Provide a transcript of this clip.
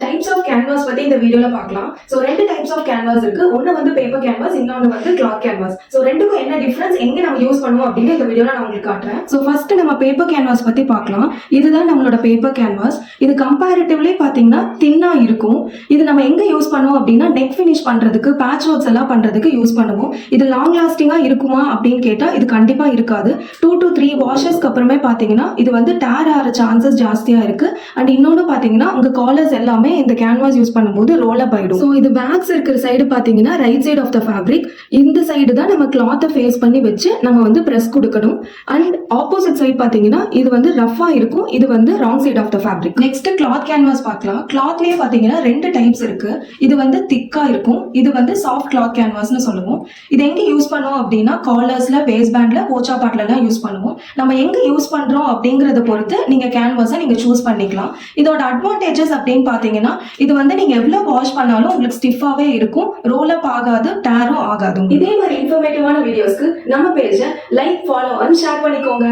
Types of canvas பத்தி இந்த வீடியோல பார்க்கலாம். சோ ரெண்டு டைப்ஸ் ஆஃப் கேன்வாஸ் இருக்கு. ஒன்னு வந்து பேப்பர் கேன்வாஸ், இன்னொன்னு வந்து கிளாத் கேன்வாஸ். சோ ரெண்டுக்கும் என்ன டிஃபரன்ஸ், எங்க நம்ம யூஸ் பண்ணுவோம் அப்படின்னு இந்த வீடியோல நான் உங்களுக்கு காட்டுறேன். சோ ஃபர்ஸ்ட் நம்ம பேப்பர் கேன்வாஸ் பத்தி பார்க்கலாம். இதுதான் நம்மளோட பேப்பர் கேன்வாஸ். இது கம்பேரிட்டிவ்லி பாத்தீங்கன்னா தின்னா இருக்கும். இது நம்ம எங்க யூஸ் பண்ணுவோம் அப்படின்னா நெக் ஃபினிஷ் பண்றதுக்கு, பேட்ச் ஒர்க்ஸ் எல்லாம் பண்றதுக்கு யூஸ் பண்ணுவோம். இது லாங் லாஸ்டிங்கா இருக்குமா அப்படின்னு கேட்டா இது கண்டிப்பா இருக்காது. 2 to 3 வாஷஸ்க்கு அப்புறமே பாத்தீங்கன்னா இது வந்து டேர் ஆகிற சான்சஸ் ஜாஸ்தியா இருக்கு. அண்ட் இன்னொன்னு பாத்தீங்கன்னா உங்க காலர்ஸ் எல்லாமே இந்த கேன்வாஸ் யூஸ் பண்ணும்போது ரோல் அப் ஆயிடும். ஸோ இது பேக்ஸ் இருக்கிற சைடு பாத்தீங்கன்னா right side of the fabric. இந்த சைடு தான் நம்ம கிளாத்தை ஃபேஸ் பண்ணி வச்சு நம்ம வந்து பிரஸ் கொடுக்கணும். அண்ட் ஆப்போசிட் சைடு பாத்தீங்கன்னா இது வந்து ரஃபா இருக்கும், இது வந்து wrong side of the fabric. Next cloth canvas பார்க்கலாம். கிளாத்லயே பாத்தீங்கன்னா ரெண்டு டைப்ஸ் இருக்கு. இது வந்து திக்கா இருக்கும், இது வந்து சாஃப்ட் கிளாத் கேன்வாஸ்னு சொல்லுவோம். இது எங்க யூஸ் பண்ணுவோம் அப்படின்னா காலர்ஸ்ல, வேஸ்ட் பேண்ட்ல, போச்சா பாட்ல எல்லாம் யூஸ் பண்ணுவோம். நம்ம எங்க யூஸ் பண்றோம் அப்படிங்கறத பொறுத்து நீங்க கேன்வாஸை நீங்க சூஸ் பண்ணிக்கலாம். இதோட அட்வான்டேஜஸ் அப்படின்னு பாத்தீங்கன்னா இது வந்து நீங்க எவ்வளவு வாஷ் பண்ணாலும் உங்களுக்கு ஸ்டிஃபாவே இருக்கும், ரோல் அப் ஆகாது, டேரும் ஆகாது. இதே மாதிரி இன்ஃபர்மேட்டிவான வீடியோஸ்க்கு நம்ம பேஜை லைக், ஃபாலோ அண்ட் ஷேர் பண்ணிக்கோங்க.